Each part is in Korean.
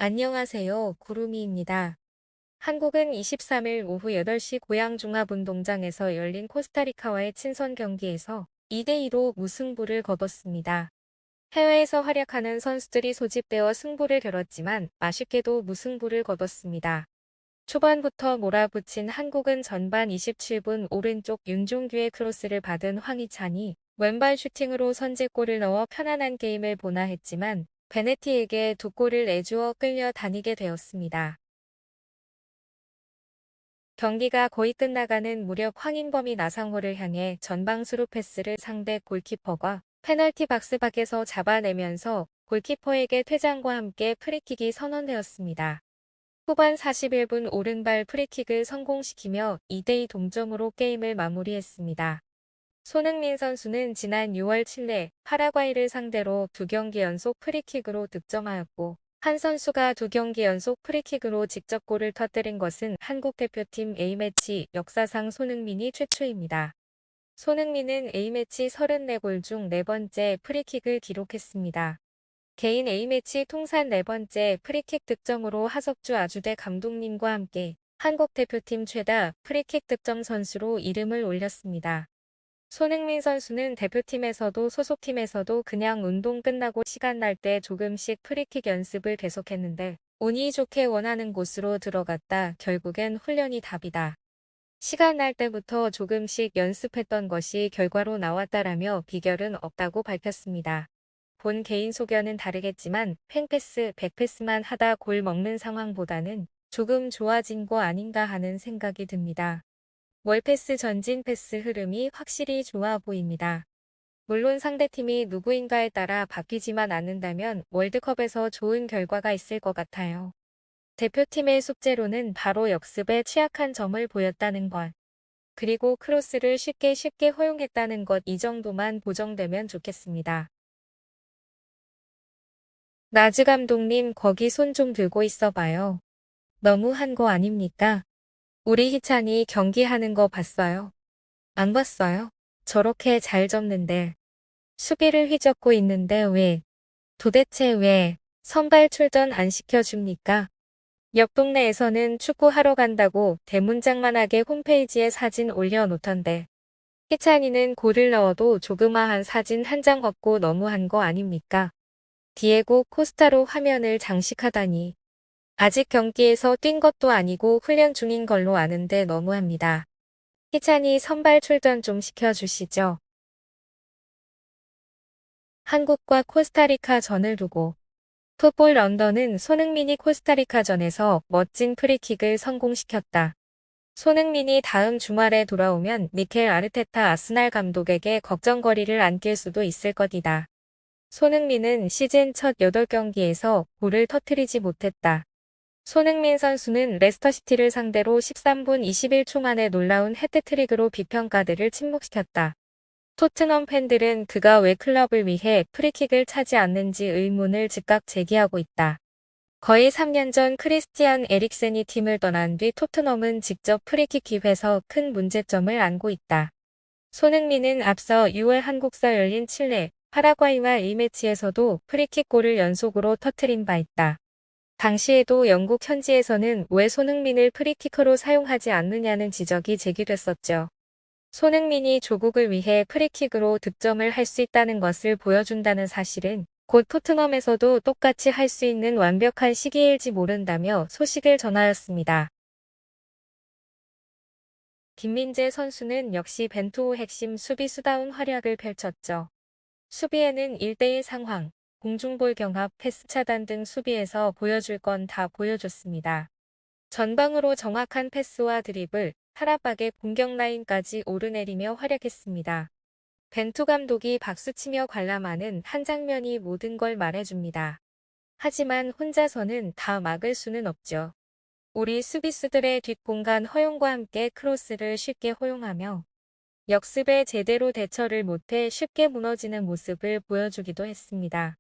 안녕하세요. 구루미입니다. 한국은 23일 오후 8시 고양종합운동장에서 열린 코스타리카와의 친선 경기에서 2대2로 무승부를 거뒀습니다. 해외에서 활약하는 선수들이 소집되어 승부를 겨뤘지만 아쉽게도 무승부를 거뒀습니다. 초반부터 몰아붙인 한국은 전반 27분 오른쪽 윤종규의 크로스를 받은 황희찬이 왼발 슈팅으로 선제골을 넣어 편안한 게임을 보나 했지만 베네티에게 두 골을 내주어 끌려다니게 되었습니다. 경기가 거의 끝나가는 무렵 황인범이 나상호를 향해 전방수루 패스를 상대 골키퍼가 페널티 박스 밖에서 잡아내면서 골키퍼에게 퇴장과 함께 프리킥이 선언되었습니다. 후반 41분 오른발 프리킥을 성공시키며 2대2 동점으로 게임을 마무리했습니다. 손흥민 선수는 지난 6월 칠레, 파라과이를 상대로 2경기 연속 프리킥으로 득점하였고 한 선수가 2경기 연속 프리킥으로 직접 골을 터뜨린 것은 한국 대표팀 A매치 역사상 손흥민이 최초입니다. 손흥민은 A매치 34골 중 4번째 프리킥을 기록했습니다. 개인 A매치 통산 4번째 프리킥 득점으로 하석주 아주대 감독님과 함께 한국 대표팀 최다 프리킥 득점 선수로 이름을 올렸습니다. 손흥민 선수는 대표팀에서도 소속팀에서도 그냥 운동 끝나고 시간 날 때 조금씩 프리킥 연습을 계속했는데 운이 좋게 원하는 곳으로 들어갔다 결국엔 훈련이 답이다. 시간 날 때부터 조금씩 연습했던 것이 결과로 나왔다라며 비결은 없다고 밝혔습니다. 본 개인 소견은 다르겠지만 횡패스, 백패스만 하다 골 먹는 상황보다는 조금 좋아진 거 아닌가 하는 생각이 듭니다. 월패스 전진 패스 흐름이 확실히 좋아 보입니다. 물론 상대팀이 누구인가에 따라 바뀌지만 않는다면 월드컵에서 좋은 결과가 있을 것 같아요. 대표팀의 숙제로는 바로 역습에 취약한 점을 보였다는 것. 그리고 크로스를 쉽게 허용했다는 것 이 정도만 보정되면 좋겠습니다. 나즈 감독님 거기 손 좀 들고 있어 봐요. 너무 한 거 아닙니까? 우리 희찬이 경기하는 거 봤어요? 안 봤어요? 저렇게 잘 접는데. 수비를 휘젓고 있는데 왜? 도대체 왜 선발 출전 안 시켜줍니까? 옆 동네에서는 축구하러 간다고 대문짝만하게 홈페이지에 사진 올려놓던데. 희찬이는 골을 넣어도 조그마한 사진 한 장 없고 너무한 거 아닙니까? 디에고 코스타로 화면을 장식하다니. 아직 경기에서 뛴 것도 아니고 훈련 중인 걸로 아는데 너무합니다. 희찬이 선발 출전 좀 시켜주시죠. 한국과 코스타리카전을 두고 풋볼 런던은 손흥민이 코스타리카전에서 멋진 프리킥을 성공시켰다. 손흥민이 다음 주말에 돌아오면 미켈 아르테타 아스날 감독에게 걱정거리를 안길 수도 있을 것이다. 손흥민은 시즌 첫 8경기에서 골을 터뜨리지 못했다. 손흥민 선수는 레스터시티를 상대로 13분 21초 만에 놀라운 해트트릭으로 비평가들을 침묵시켰다. 토트넘 팬들은 그가 왜 클럽을 위해 프리킥을 차지 않는지 의문을 즉각 제기하고 있다. 거의 3년 전 크리스티안 에릭센이 팀을 떠난 뒤 토트넘은 직접 프리킥 기회에서 큰 문제점을 안고 있다. 손흥민은 앞서 6월 한국서 열린 칠레, 파라과이와 A매치에서도 프리킥 골을 연속으로 터뜨린 바 있다. 당시에도 영국 현지에서는 왜 손흥민을 프리키커로 사용하지 않느냐는 지적이 제기됐었죠. 손흥민이 조국을 위해 프리킥으로 득점을 할 수 있다는 것을 보여준다는 사실은 곧 토트넘에서도 똑같이 할 수 있는 완벽한 시기일지 모른다며 소식을 전하였습니다. 김민재 선수는 역시 벤투호 핵심 수비수다운 활약을 펼쳤죠. 수비에는 1대1 상황, 공중볼 경합, 패스 차단 등 수비에서 보여줄 건 다 보여줬습니다. 전방으로 정확한 패스와 드리블, 탈압박의 공격 라인까지 오르내리며 활약했습니다. 벤투 감독이 박수치며 관람하는 한 장면이 모든 걸 말해줍니다. 하지만 혼자서는 다 막을 수는 없죠. 우리 수비수들의 뒷공간 허용과 함께 크로스를 쉽게 허용하며 역습에 제대로 대처를 못해 쉽게 무너지는 모습을 보여주기도 했습니다.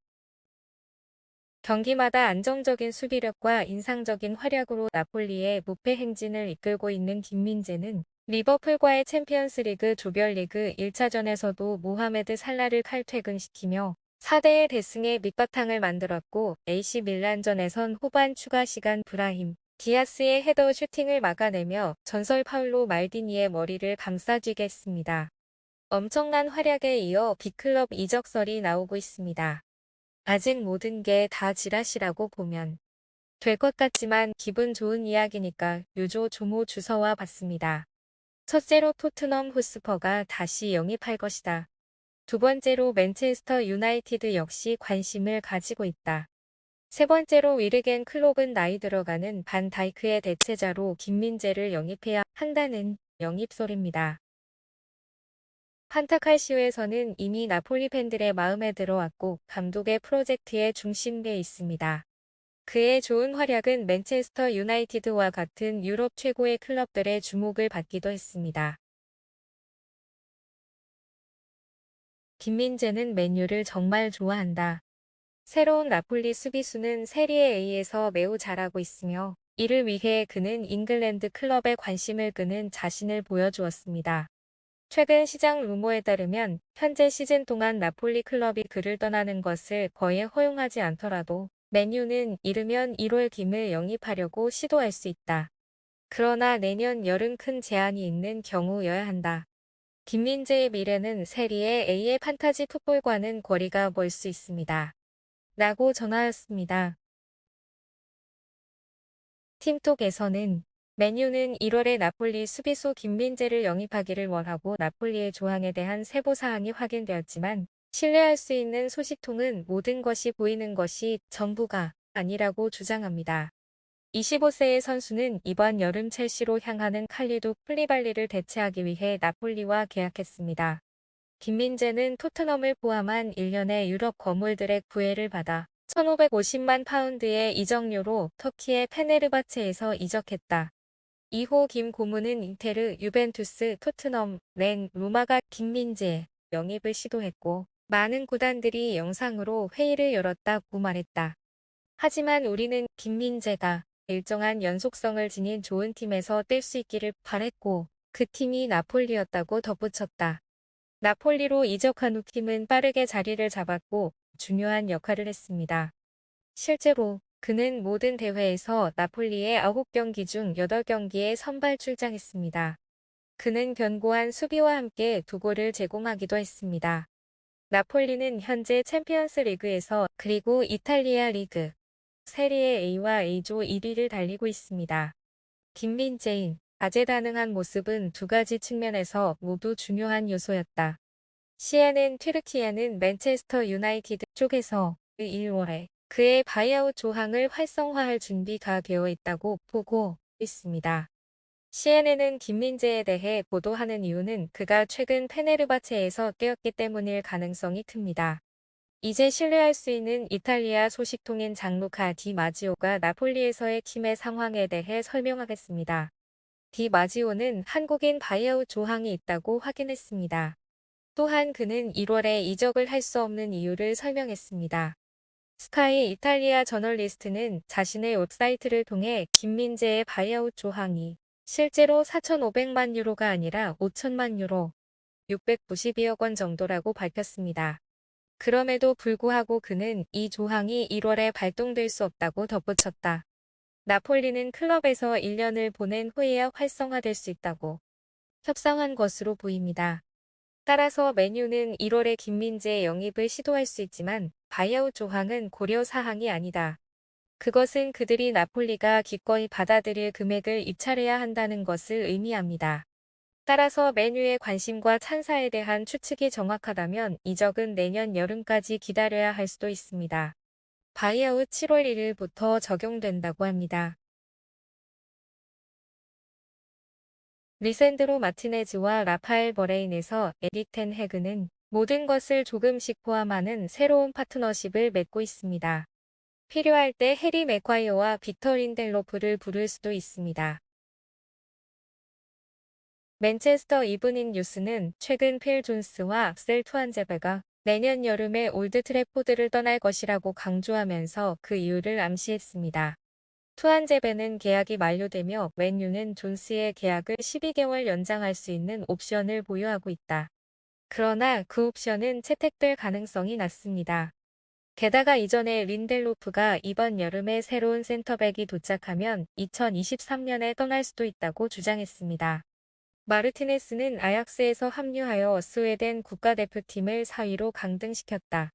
경기마다 안정적인 수비력과 인상적인 활약으로 나폴리의 무패 행진을 이끌고 있는 김민재는 리버풀과의 챔피언스리그 조별리그 1차전에서도 모하메드 살라를 칼퇴근시키며 4대1 대승의 밑바탕을 만들었고 AC 밀란전에선 후반 추가 시간 브라힘 디아스의 헤더 슈팅을 막아내며 전설 파울로 말디니의 머리를 감싸쥐게 했습니다. 엄청난 활약에 이어 B클럽 이적설이 나오고 있습니다. 아직 모든 게 다 지라시라고 보면 될 것 같지만 기분 좋은 이야기니까 유조 조모 주서와 봤습니다. 첫째로 토트넘 호스퍼가 다시 영입할 것이다. 두 번째로 맨체스터 유나이티드 역시 관심을 가지고 있다. 세 번째로 위르겐 클롭은 나이 들어가는 반 다이크의 대체자로 김민재를 영입해야 한다는 영입설입니다. 판타칼시오에서는 이미 나폴리 팬들의 마음에 들어왔고 감독의 프로젝트의 중심에 있습니다. 그의 좋은 활약은 맨체스터 유나이티드와 같은 유럽 최고의 클럽들의 주목을 받기도 했습니다. 김민재는 맨유를 정말 좋아한다. 새로운 나폴리 수비수는 세리에 A에서 매우 잘하고 있으며 이를 위해 그는 잉글랜드 클럽에 관심을 끄는 자신을 보여주었습니다. 최근 시장 루머에 따르면 현재 시즌 동안 나폴리 클럽이 그를 떠나는 것을 거의 허용하지 않더라도 맨유는 이르면 1월 김을 영입하려고 시도할 수 있다. 그러나 내년 여름 큰 제한이 있는 경우여야 한다. 김민재의 미래는 세리에 A의 판타지 풋볼과는 거리가 멀 수 있습니다. 라고 전하였습니다. 팀톡에서는 맨유는 1월에 나폴리 수비수 김민재를 영입하기를 원하고 나폴리의 조항에 대한 세부 사항이 확인되었지만 신뢰할 수 있는 소식통은 모든 것이 보이는 것이 전부가 아니라고 주장합니다. 25세의 선수는 이번 여름 첼시로 향하는 칼리도 쿨리발리를 대체하기 위해 나폴리와 계약했습니다. 김민재는 토트넘을 포함한 1년의 유럽 거물들의 구애를 받아 1,550만 파운드의 이적료로 터키의 페네르바체에서 이적했다. 이후 김 고문은 인테르, 유벤투스, 토트넘, 렌, 로마가 김민재 영입을 시도했고 많은 구단들이 영상으로 회의를 열었다고 말했다. 하지만 우리는 김민재가 일정한 연속성을 지닌 좋은 팀에서 뛸 수 있기를 바랬고 그 팀이 나폴리였다고 덧붙였다. 나폴리로 이적한 후 팀은 빠르게 자리를 잡았고 중요한 역할을 했습니다. 실제로 그는 모든 대회에서 나폴리의 9경기 중 8경기에 선발 출장했습니다. 그는 견고한 수비와 함께 두 골을 제공하기도 했습니다. 나폴리는 현재 챔피언스 리그에서 그리고 이탈리아 리그, 세리에 A와 A조 1위를 달리고 있습니다. 김민재인 다재다능한 모습은 두 가지 측면에서 모두 중요한 요소였다. CNN 튀르키예는 맨체스터 유나이티드 쪽에서 1월에 그의 바이아웃 조항을 활성화할 준비가 되어 있다고 보고 있습니다. CNN은 김민재에 대해 보도하는 이유는 그가 최근 페네르바체에서 뛰었기 때문일 가능성이 큽니다. 이제 신뢰할 수 있는 이탈리아 소식통인 장루카 디 마지오가 나폴리에서의 팀의 상황에 대해 설명하겠습니다. 디 마지오는 한국인 바이아웃 조항이 있다고 확인했습니다. 또한 그는 1월에 이적을 할 수 없는 이유를 설명했습니다. 스카이 이탈리아 저널리스트는 자신의 웹사이트를 통해 김민재의 바이아웃 조항이 실제로 4,500만 유로가 아니라 5천만 유로, 692억 원 정도라고 밝혔습니다. 그럼에도 불구하고 그는 이 조항이 1월에 발동될 수 없다고 덧붙였다. 나폴리는 클럽에서 1년을 보낸 후에야 활성화될 수 있다고 협상한 것으로 보입니다. 따라서 맨유는 1월에 김민재 영입을 시도할 수 있지만 바이아웃 조항은 고려 사항이 아니다. 그것은 그들이 나폴리가 기꺼이 받아들일 금액을 입찰해야 한다는 것을 의미합니다. 따라서 맨유의 관심과 찬사에 대한 추측이 정확하다면 이적은 내년 여름까지 기다려야 할 수도 있습니다. 바이아웃 7월 1일부터 적용된다고 합니다. 리샌드로 마티네즈와 라파엘 버레인에서 에릭 텐 해그는 모든 것을 조금씩 포함하는 새로운 파트너십을 맺고 있습니다. 필요할 때 해리 맥과이어와 빅터 린델로프를 부를 수도 있습니다. 맨체스터 이브닝 뉴스는 최근 필 존스와 악셀 투안제베가 내년 여름에 올드 트래포드를 떠날 것이라고 강조하면서 그 이유를 암시했습니다. 투안제베는 계약이 만료되며 맨유는 존스의 계약을 12개월 연장할 수 있는 옵션을 보유하고 있다. 그러나 그 옵션은 채택될 가능성이 낮습니다. 게다가 이전에 린델로프가 이번 여름에 새로운 센터백이 도착하면 2023년에 떠날 수도 있다고 주장했습니다. 마르티네스는 아약스에서 합류하여 스웨덴 국가대표팀을 4위로 강등시켰다.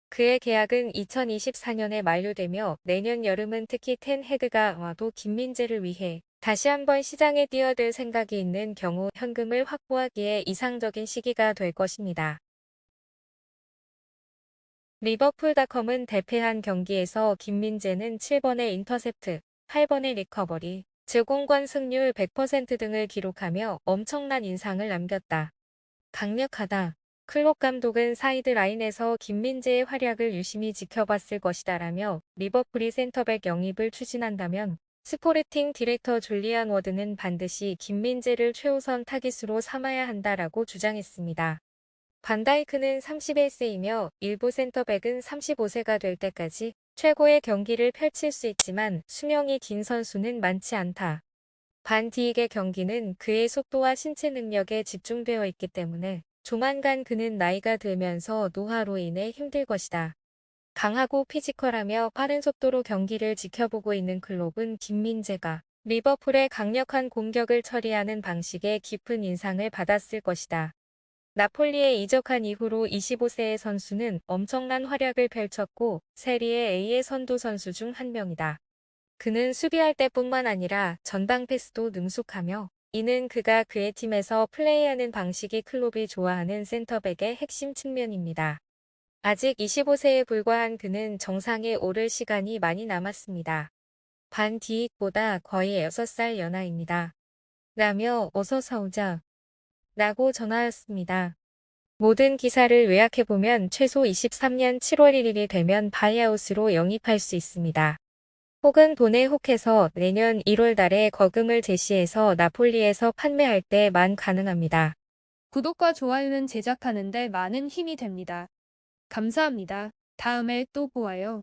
그의 계약은 2024년에 만료되며 내년 여름은 특히 텐 해그가 와도 김민재를 위해 다시 한번 시장에 뛰어들 생각이 있는 경우 현금을 확보하기에 이상적인 시기가 될 것입니다. 리버풀닷컴은 대패한 경기에서 김민재는 7번의 인터셉트, 8번의 리커버리, 제공권 승률 100% 등을 기록하며 엄청난 인상을 남겼다. 강력하다. 클롭 감독은 사이드 라인에서 김민재의 활약을 유심히 지켜봤을 것이다라며 리버풀이 센터백 영입을 추진한다면 스포르팅 디렉터 줄리안 워드는 반드시 김민재를 최우선 타깃으로 삼아야 한다라고 주장했습니다. 반다이크는 31세이며 일부 센터백은 35세가 될 때까지 최고의 경기를 펼칠 수 있지만 수명이 긴 선수는 많지 않다. 반 디익의 경기는 그의 속도와 신체 능력에 집중되어 있기 때문에 조만간 그는 나이가 들면서 노화로 인해 힘들 것이다. 강하고 피지컬하며 빠른 속도로 경기를 지켜보고 있는 클롭은 김민재가 리버풀의 강력한 공격을 처리하는 방식에 깊은 인상을 받았을 것이다. 나폴리에 이적한 이후로 25세의 선수는 엄청난 활약을 펼쳤고 세리에 A의 선두 선수 중 한 명이다. 그는 수비할 때뿐만 아니라 전방 패스도 능숙하며 이는 그가 그의 팀에서 플레이하는 방식이 클롭이 좋아하는 센터백의 핵심 측면입니다. 아직 25세에 불과한 그는 정상에 오를 시간이 많이 남았습니다. 반 디익보다 거의 6살 연하입니다. 라며 어서 사오자 라고 전하였습니다. 모든 기사를 요약해보면 최소 23년 7월 1일이 되면 바이아웃으로 영입할 수 있습니다. 혹은 돈에 혹해서 내년 1월 달에 거금을 제시해서 나폴리에서 판매할 때만 가능합니다. 구독과 좋아요는 제작하는 데 많은 힘이 됩니다. 감사합니다. 다음에 또 보아요.